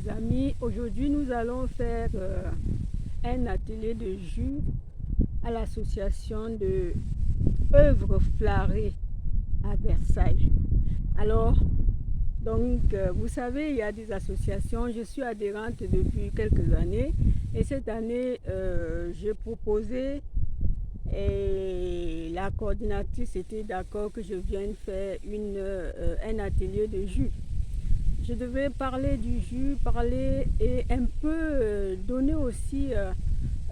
les amis, aujourd'hui nous allons faire un atelier de jus à l'association de œuvres flarées à Versailles. Alors, vous savez, il y a des associations, je suis adhérente depuis quelques années et cette année, j'ai proposé et la coordinatrice était d'accord que je vienne faire un atelier de jus. Je devais parler du jus, parler et un peu donner aussi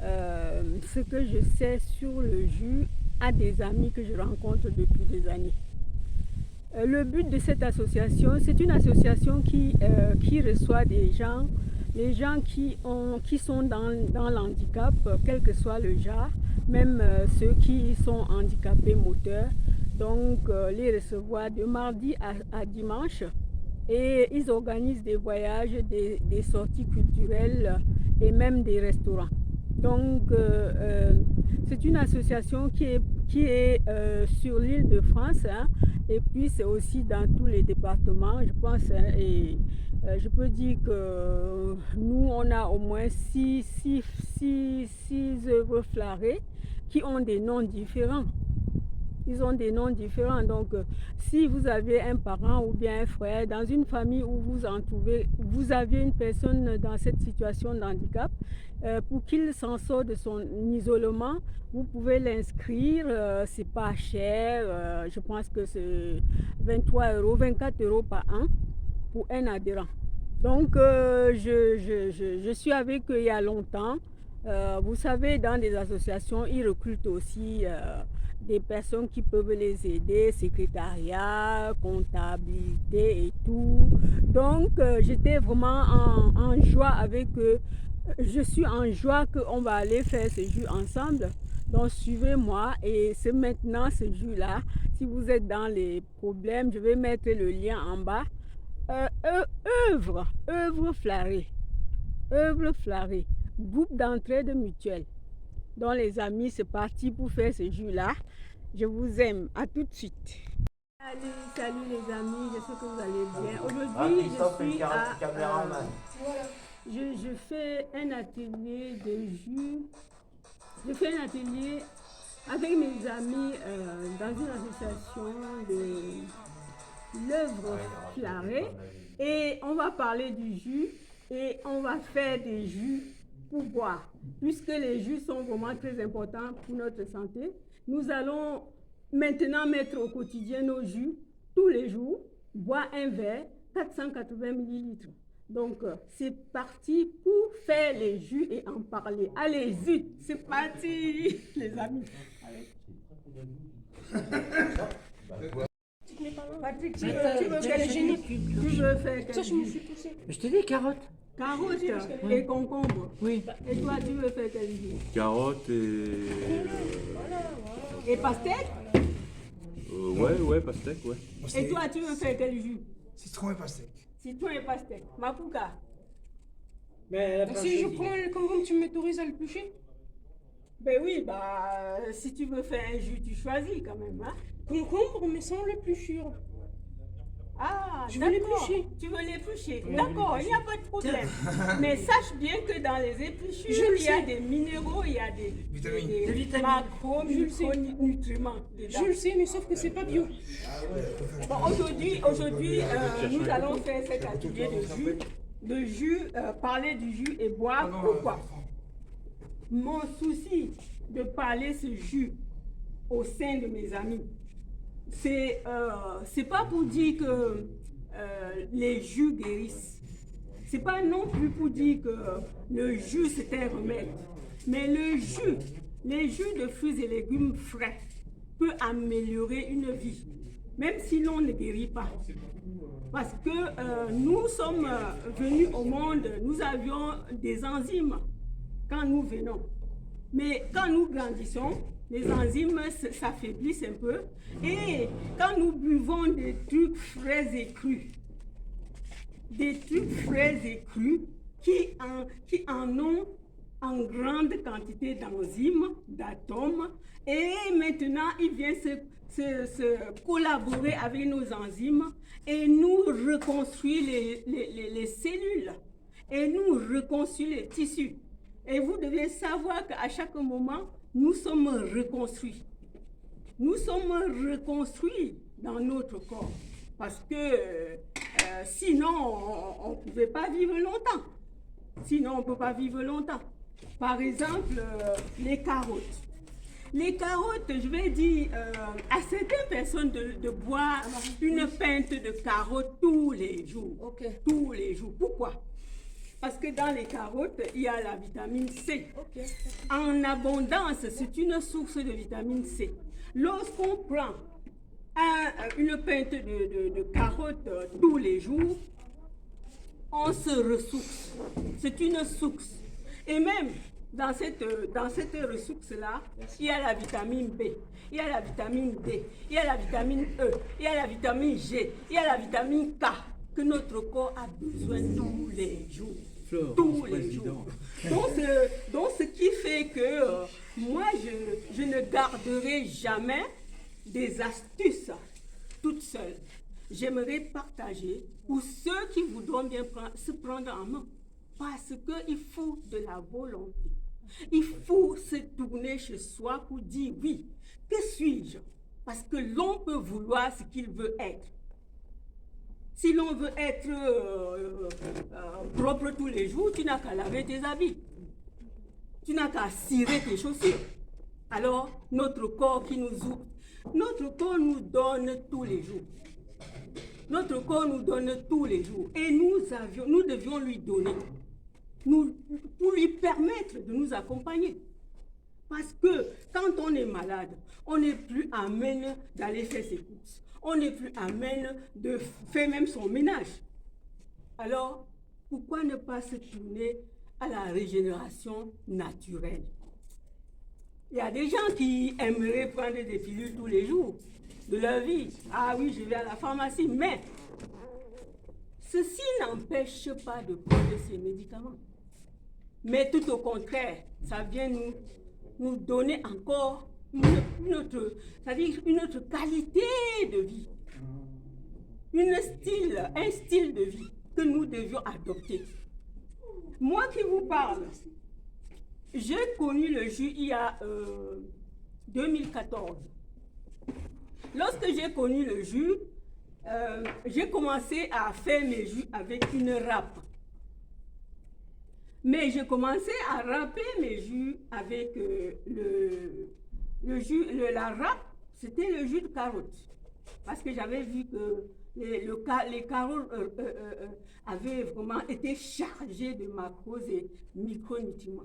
ce que je sais sur le jus à des amis que je rencontre depuis des années. Le but de cette association, c'est une association qui reçoit des gens, les gens qui sont dans l'handicap, quel que soit le genre, même ceux qui sont handicapés moteurs, donc les recevoir de mardi à dimanche. Et ils organisent des voyages, des sorties culturelles et même des restaurants. Donc, c'est une association qui est sur l'île de France, hein, et puis c'est aussi dans tous les départements, je pense. Hein, et je peux dire que nous, on a au moins six œuvres flarées qui ont des noms différents. Ils ont des noms différents. Donc, si vous avez un parent ou bien un frère dans une famille où vous aviez une personne dans cette situation de handicap, pour qu'il s'en sorte de son isolement, vous pouvez l'inscrire. C'est pas cher. Je pense que c'est 24 € par an pour un adhérent. Donc, je suis avec eux il y a longtemps. Vous savez, dans des associations, ils recrutent aussi des personnes qui peuvent les aider, secrétariat, comptabilité et tout. Donc, j'étais vraiment en joie avec eux. Je suis en joie qu'on va aller faire ce jus ensemble. Donc, suivez-moi et c'est maintenant ce jus-là. Si vous êtes dans les problèmes, je vais mettre le lien en bas. Œuvres flarées. Œuvres flarées. Groupe d'entraide mutuelle. Donc les amis, c'est parti pour faire ce jus-là. Je vous aime. À tout de suite. Salut les amis, j'espère que vous allez bien. Aujourd'hui, je fais un atelier de jus. Je fais un atelier avec mes amis dans une association de l'œuvre flarée. Et on va parler du jus et on va faire des jus pour boire. Puisque les jus sont vraiment très importants pour notre santé, nous allons maintenant mettre au quotidien nos jus tous les jours, boire un verre, 480 ml. Donc, c'est parti pour faire les jus et en parler. Allez-y, c'est parti, les amis. Patrick, tu veux faire quel jus? Je te dis carotte. Carotte et concombre. Oui. Et toi, tu veux faire quel jus? Carotte Et pastèque? ouais, pastèque, ouais. Et toi, tu veux faire quel jus? Citron et pastèque. Citron et pastèque. Mapuka? Mais si je prends le concombre, tu m'autorises à le pêcher? Ben oui, si tu veux faire un jus, tu choisis quand même, hein? Concombre, mais sans l'épluchure. Ah, je veux d'accord. l'éplucher. Tu veux l'éplucher? D'accord, il n'y a pas de problème. Mais sache bien que dans les épluchures, il y a des minéraux, il y a des vitamines. macronutriments dedans. Je le sais, mais sauf que c'est pas bio. Bon, aujourd'hui, nous allons faire cet atelier de jus, parler du jus et boire. Pourquoi? Mon souci de parler ce jus au sein de mes amis, c'est pas pour dire que les jus guérissent. C'est pas non plus pour dire que le jus c'est un remède. Mais les jus de fruits et légumes frais peut améliorer une vie, même si l'on ne guérit pas. Parce que nous sommes venus au monde, nous avions des enzymes quand nous venons. Mais quand nous grandissons, les enzymes s'affaiblissent un peu. Et quand nous buvons des trucs frais et crus, qui en ont en grande quantité d'enzymes, d'atomes, et maintenant il vient se collaborer avec nos enzymes et nous reconstruire les cellules. et nous reconstruire les tissus. Et vous devez savoir qu'à chaque moment, nous sommes reconstruits. Nous sommes reconstruits dans notre corps. Parce que sinon, on ne pouvait pas vivre longtemps. Sinon, on ne peut pas vivre longtemps. Par exemple, les carottes. Les carottes, je vais dire à certaines personnes de boire une pinte de carottes tous les jours. Ok. Tous les jours. Pourquoi? Parce que dans les carottes, il y a la vitamine C. Ok. En abondance, c'est une source de vitamine C. Lorsqu'on prend une pinte de carottes tous les jours, on se ressource. C'est une source. Et même dans cette ressource-là, il y a la vitamine B, il y a la vitamine D, il y a la vitamine E, il y a la vitamine G, il y a la vitamine K que notre corps a besoin tous les jours. Florence, Tous les président. jours. Donc, ce qui fait que moi, je ne garderai jamais des astuces toute seule. J'aimerais partager pour ceux qui voudront bien se prendre en main. Parce qu'il faut de la volonté. Il faut se tourner chez soi pour dire oui, que suis-je? Parce que l'on peut vouloir ce qu'il veut être. Si l'on veut être propre tous les jours, tu n'as qu'à laver tes habits. Tu n'as qu'à cirer tes chaussures. Alors, notre corps nous donne tous les jours. Notre corps nous donne tous les jours. Et nous devions lui donner. Pour lui permettre de nous accompagner. Parce que quand on est malade, on n'est plus amène d'aller faire ses courses. On n'est plus amène de faire même son ménage. Alors, pourquoi ne pas se tourner à la régénération naturelle? Il y a des gens qui aimeraient prendre des pilules tous les jours de leur vie. Ah oui, je vais à la pharmacie, mais ceci n'empêche pas de prendre ces médicaments. Mais tout au contraire, ça vient nous donner encore une autre qualité de vie. Un style de vie que nous devions adopter. Moi qui vous parle, j'ai connu le jus il y a 2014. Lorsque j'ai connu le jus, j'ai commencé à faire mes jus avec une râpe. Mais j'ai commencé à râper mes jus avec la râpe, c'était le jus de carotte. Parce que j'avais vu que les carottes avaient vraiment été chargées de macros et micronutriments.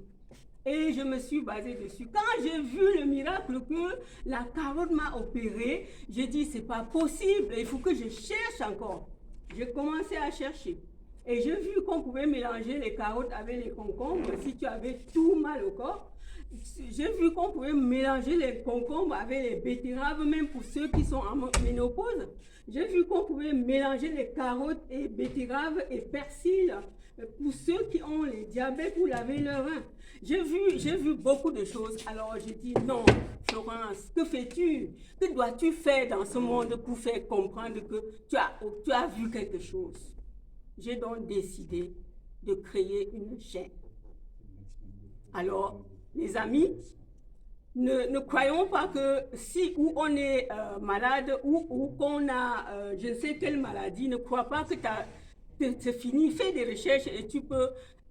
Et je me suis basée dessus. Quand j'ai vu le miracle que la carotte m'a opéré, j'ai dit c'est pas possible, il faut que je cherche encore. J'ai commencé à chercher. Et j'ai vu qu'on pouvait mélanger les carottes avec les concombres si tu avais tout mal au corps. J'ai vu qu'on pouvait mélanger les concombres avec les betteraves, même pour ceux qui sont en ménopause. J'ai vu qu'on pouvait mélanger les carottes et betteraves et persil pour ceux qui ont les diabètes pour laver leurs reins. J'ai vu beaucoup de choses. Alors j'ai dit non, Florence, que fais-tu? Que dois-tu faire dans ce monde pour faire comprendre que tu as vu quelque chose? J'ai donc décidé de créer une chaîne. Alors, les amis, ne croyons pas que si où on est malade ou qu'on a je ne sais quelle maladie, ne crois pas que c'est fini. Fais des recherches et tu peux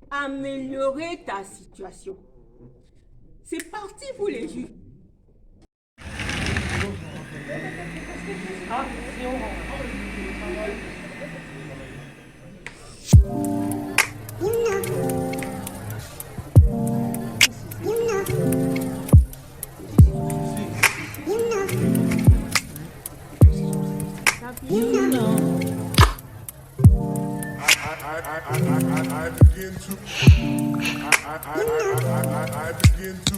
améliorer ta situation. C'est parti pour les jus. I begin to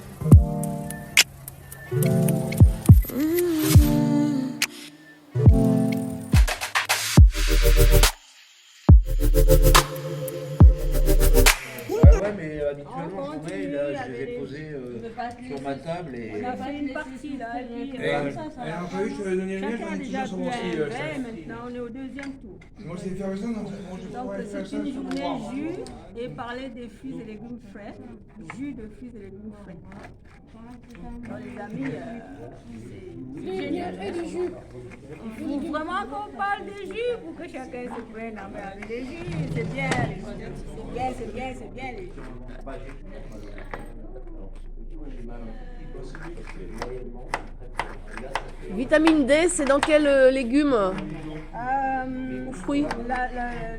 Ouais, mais habituellement, On je continue là, je avec les ai les posés. jus. Je ne veux pas te sur ma table et. On a fait une partie là, et puis Alors, t'as vu, je te l'ai donné le mien, chacun j'en a ai déjà toujours sur bu mon un style. verre, maintenant on est au deuxième tour. Moi, c'est effervescent, donc moi, je Donc pourrais faire c'est ça. une sans journée boire. jus et parler des fruits et légumes frais. Jus de fruits et légumes frais. Alors, les amis, c'est génial. Et du jus. Il faut vraiment qu'on parle des jus pour que chacun se prenne en main avec les jus. C'est bien, les jus. C'est bien les jus. Vitamine D, c'est dans quel légume ou fruit?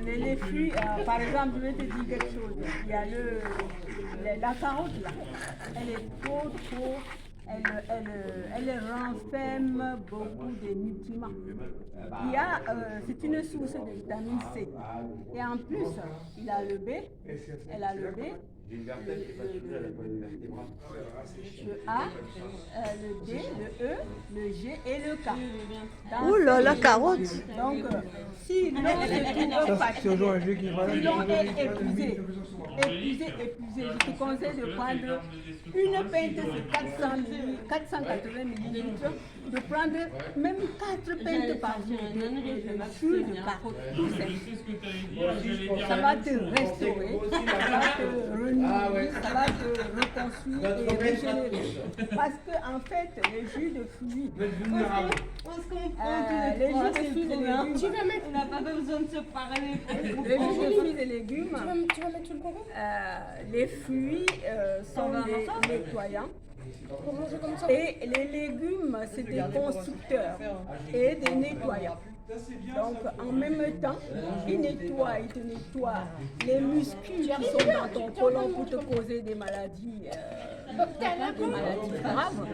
Les fruits, par exemple, je vais te dire quelque chose. Il y a la carotte là. Elle est trop. Elle renferme beaucoup de nutriments. C'est une source de vitamine C. Et en plus, elle a le B, le A, le D, le E, le G et le K. Oh là, la carotte! Donc, si l'eau se trouve Ça, c'est toujours un jeu qui va si l'on est épuisé, je te conseille de prendre une pinte de 480 ml, de prendre même 4 pintes par jour de jus de carotte tout simple. Ça va te restaurer, ça va te renouveler, ça va te reconstruire et régénérer. Parce qu'en fait, les jus de fruits, les jus de fruits et légumes, Tu vas mettre. On n'a pas besoin de se parler. les jus de fruits et légumes, Tu vas mettre sur le concombre les fruits sont des nettoyants pour manger comme ça. et les légumes, c'est des constructeurs et des nettoyants. Donc, en même temps, il te nettoie les muscles qui sont dans ton côlon pour te causer des maladies graves.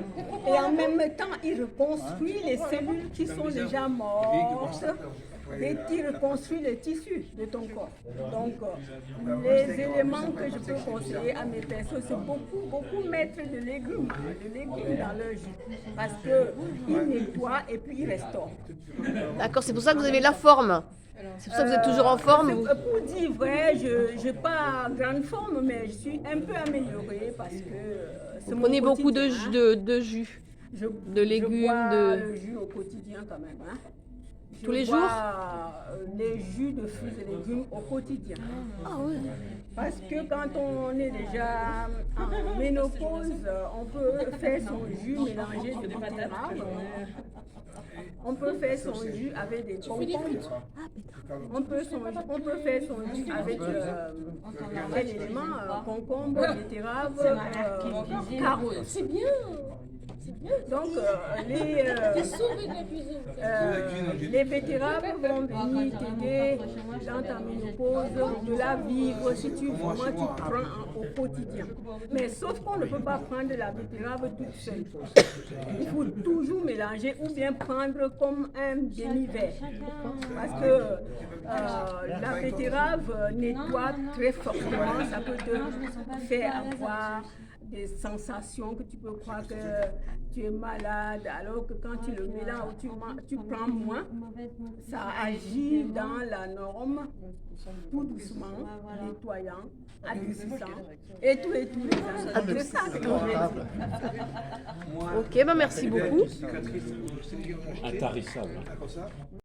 Et en même temps, il reconstruit les cellules qui sont déjà mortes. Et il reconstruit les tissus de ton corps. Donc, les éléments que je peux conseiller à mes personnes, c'est beaucoup mettre de légumes dans leur jus. Parce qu'il nettoie et puis il restaure. D'accord, c'est pour ça que vous avez la forme. C'est pour ça que vous êtes toujours en forme. Vous. Pour dire vrai, je n'ai pas grande forme, mais je suis un peu améliorée parce que c'est Vous mon prenez beaucoup de quotidien, jus, de jus. De légumes, Je bois de- le jus au quotidien quand même. Hein. Je Tous les bois, jours les jus de fruits et légumes au quotidien. Ah oui. Parce que quand on est déjà en ménopause, on peut faire son jus mélangé de betterave. On peut faire son jus avec des concombres. On peut faire son jus avec quel élément concombre, betterave, carotte. C'est bien. Donc, T'es sauvé de la cuisine. les betteraves vont venir t'aider dans ta ménopause de la vivre si tu vraiment tu prends au quotidien. Mais sauf qu'on ne peut pas prendre la betterave toute seule. Il faut toujours mélanger ou bien prendre comme un demi-verre. Parce que la betterave nettoie très fortement, ça peut te faire avoir des sensations que tu peux croire que tu es malade, alors que quand tu le mélanges ou tu prends moins, ça agit dans la norme, tout doucement, nettoyant, adoucissant, et tous les ans. C'est ça que je veux dire. Ok, bah merci beaucoup. Intarissable.